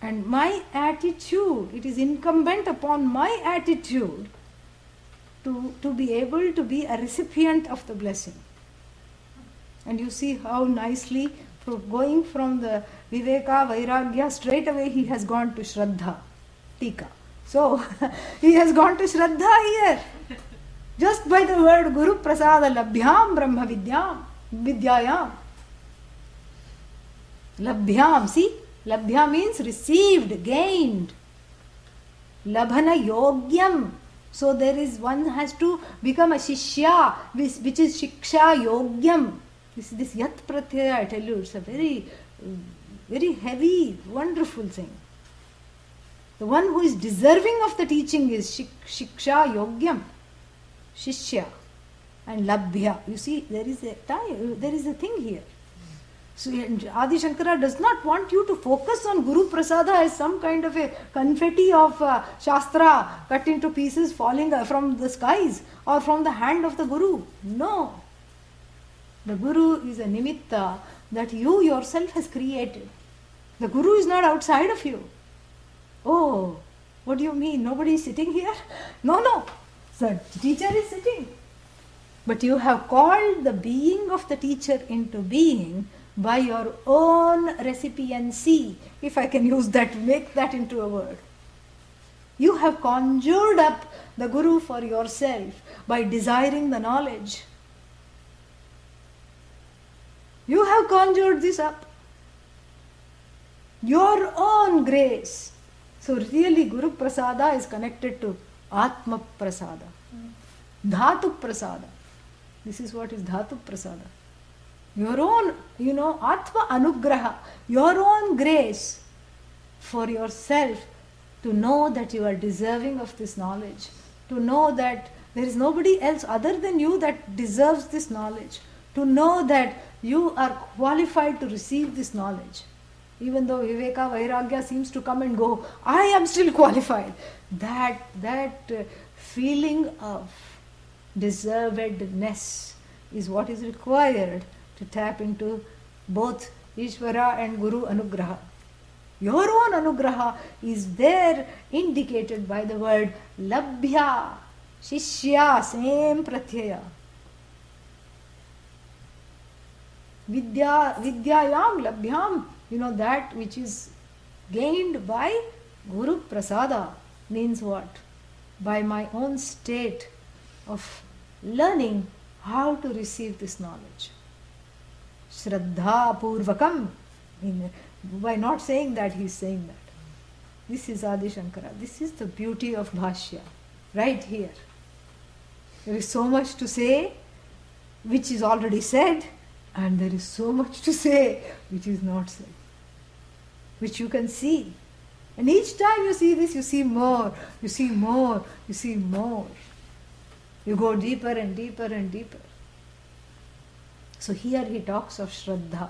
And my attitude, it is incumbent upon my attitude to be able to be a recipient of the blessing. And you see how nicely, going from the Viveka, Vairagya, straight away he has gone to Shraddha, Tika. So, he has gone to Shraddha here. Just by the word Guru Prasada Labhyam Brahma Vidyayam. Labhyam, see? Labhya means received, gained. Labhana yogyam. So one has to become a shishya, which is shiksha yogyam. This yat pratyaya, I tell you, it's a very, very heavy, wonderful thing. The one who is deserving of the teaching is shiksha yogyam, shishya, and labhya. You see, there is a thing here. So Adi Shankara does not want you to focus on Guru Prasada as some kind of a confetti of Shastra cut into pieces falling from the skies or from the hand of the Guru. No. The Guru is a nimitta that you yourself has created. The Guru is not outside of you. Oh, what do you mean? Nobody is sitting here? No. The teacher is sitting. But you have called the being of the teacher into being by your own recipiency, if I can use that, make that into a word. You have conjured up the Guru for yourself by desiring the knowledge. You have conjured this up. Your own grace. So really Guru Prasada is connected to Atma Prasada. Dhatu Prasada. This is what is Dhatu Prasada. Your own, Atma Anugraha, your own grace for yourself to know that you are deserving of this knowledge, to know that there is nobody else other than you that deserves this knowledge, to know that you are qualified to receive this knowledge. Even though Viveka, Vairagya seems to come and go, I am still qualified. That feeling of deservedness is what is required to tap into both Ishvara and Guru Anugraha. Your own Anugraha is there indicated by the word Labhya, Shishya, same pratyaya. Vidyayam, Labhyam, that which is gained by Guru Prasada means what? By my own state of learning how to receive this knowledge. Shraddha Purvakam. By not saying that, he is saying that. This is Adi Shankara. This is the beauty of Bhashya. Right here. There is so much to say which is already said, and there is so much to say which is not said, which you can see. And each time you see this, you see more, you see more, you see more. You go deeper and deeper and deeper. So here he talks of Shraddha.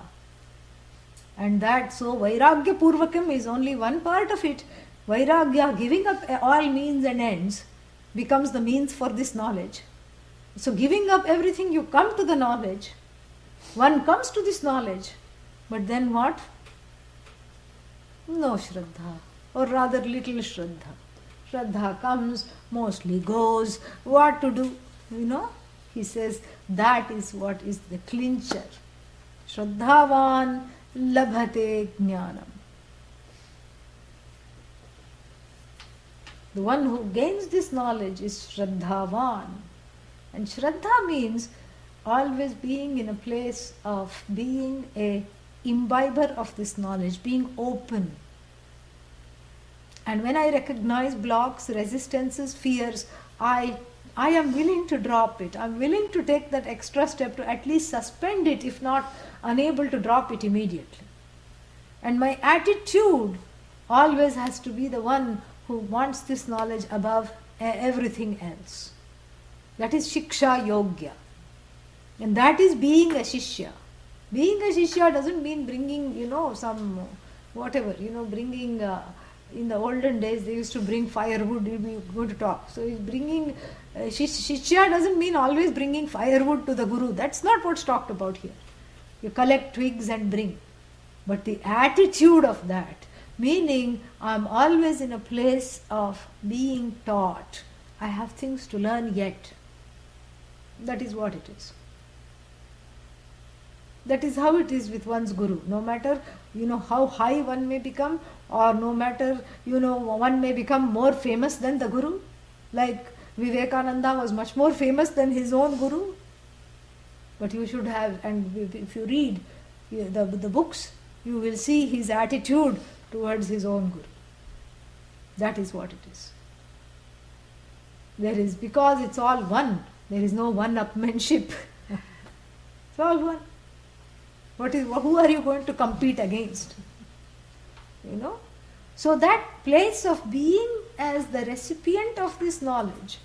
And that, so Vairagya Purvakam is only one part of it. Vairagya, giving up all means and ends, becomes the means for this knowledge. So giving up everything, you come to the knowledge. One comes to this knowledge. But then what? No Shraddha, or rather little Shraddha. Shraddha comes, mostly goes. What to do? He says that is what is the clincher. Shraddhavan labhate jnanam. The one who gains this knowledge is Shraddhavan. And Shraddha means always being in a place of being a imbiber of this knowledge, being open. And when I recognize blocks, resistances, fears, I am willing to drop it. I'm willing to take that extra step to at least suspend it, if not unable to drop it immediately. And my attitude always has to be the one who wants this knowledge above everything else. That is Shiksha Yogya. And that is being a Shishya. Being a Shishya doesn't mean bringing, some whatever, bringing... in the olden days, they used to bring firewood. You'll be going to talk. So, he's bringing Shishya doesn't mean always bringing firewood to the Guru. That's not what's talked about here. You collect twigs and bring. But the attitude of that, meaning I'm always in a place of being taught. I have things to learn yet. That is what it is. That is how it is with one's Guru. No matter, how high one may become, or no matter, one may become more famous than the Guru. Like Vivekananda was much more famous than his own Guru. But you should have, and if you read the books, you will see his attitude towards his own Guru. That is what it is. There is, because it's all one, there is no one-upmanship. It's all one. Who are you going to compete against? So that place of being as the recipient of this knowledge,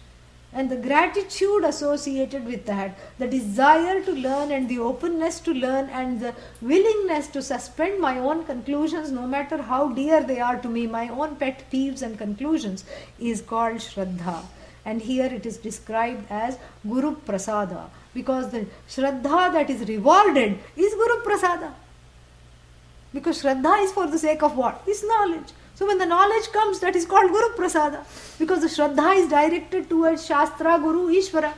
and the gratitude associated with that, the desire to learn and the openness to learn and the willingness to suspend my own conclusions, no matter how dear they are to me, my own pet peeves and conclusions, is called Shraddha. And here it is described as Guru Prasada, because the Shraddha that is rewarded is Guru Prasada. Because Shraddha is for the sake of what? Is knowledge. So when the knowledge comes, that is called Guru Prasada. Because the Shraddha is directed towards Shastra, Guru, Ishvara.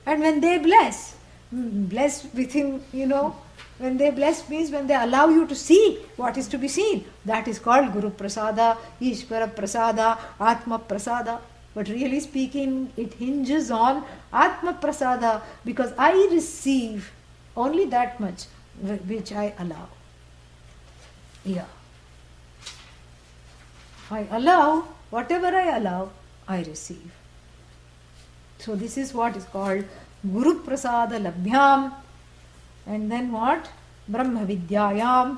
And when they bless with him, when they bless means when they allow you to see what is to be seen. That is called Guru Prasada, Ishvara Prasada, Atma Prasada. But really speaking, it hinges on Atma Prasada, because I receive only that much which I allow. Yeah. I allow, whatever I allow, I receive. So this is what is called Guru Prasada Labhyam. And then what? Brahma Vidyayam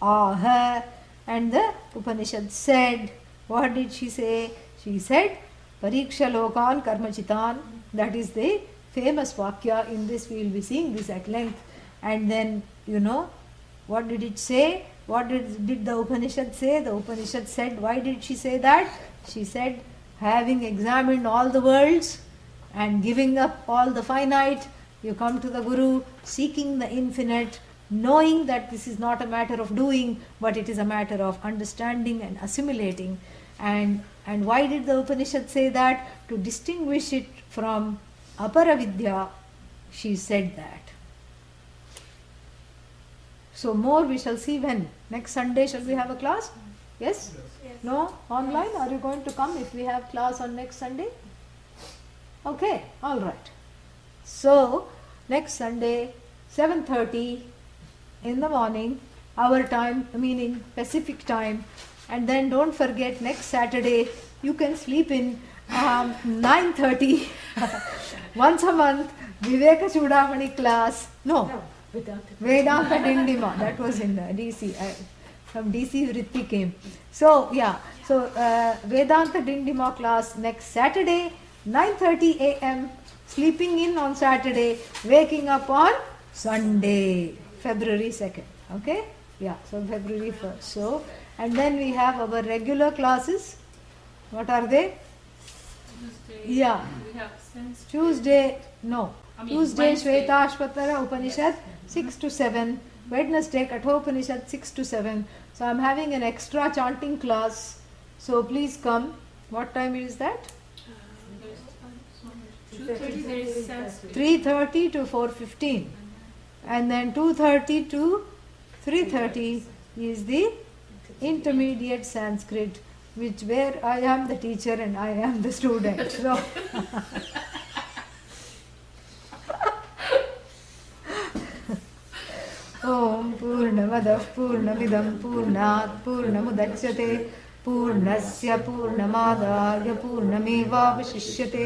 Aha. And the Upanishad said, what did she say? She said, Pariksha Lokan Karmachitan. That is the famous Vakya. In this we will be seeing this at length. And then, what did it say? What did the Upanishad say? The Upanishad said, why did she say that? She said, having examined all the worlds and giving up all the finite, you come to the Guru, seeking the infinite, knowing that this is not a matter of doing, but it is a matter of understanding and assimilating. And why did the Upanishad say that? To distinguish it from Aparavidya, she said that. So more we shall see when? Next Sunday shall we have a class? Yes? Yes. No? Online? Are you going to come if we have class on next Sunday? Okay, all right. So, next Sunday, 7:30 in the morning, our time, meaning Pacific time. And then don't forget, next Saturday, you can sleep in 9:30, once a month, Viveka Chudamani class. No. Vedanta Dindima, that was in DC. From DC Vritti came. So, yeah. So, Vedanta Dindima class next Saturday, 9:30 a.m. Sleeping in on Saturday, waking up on Sunday, February 2nd. Okay? Yeah, so February 1st. So, and then we have our regular classes. What are they? Tuesday. Yeah. We have Sanskrit. Tuesday, no. I mean, Tuesday, Wednesday. Shvetashvatara Upanishad, 6 to 7. Wednesday, Kathopanishad, 6 to 7. So, I am having an extra chanting class. So, please come. What time is that? 2:30 there is Sanskrit. 3:30 to 4:15. And then 2:30 to 3:30 is the intermediate Sanskrit, which where I am the teacher and I am the student. So Om Purnamadah Purnamidam Purnat Purnamudachyate Purnasya Purnamadaya Purnamevavashishyate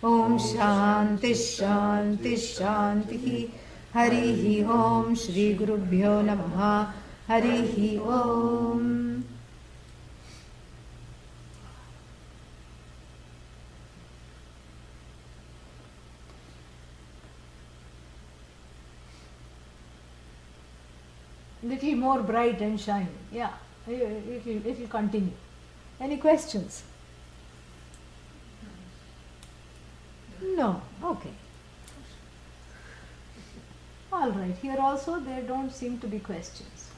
Om Shanti Shanti Shanti Harihi Om Shri Gurubhyo Namaha Harihi Om. Little more bright and shiny. Yeah, it will continue. Any questions? No. Okay. All right. Here also there don't seem to be questions.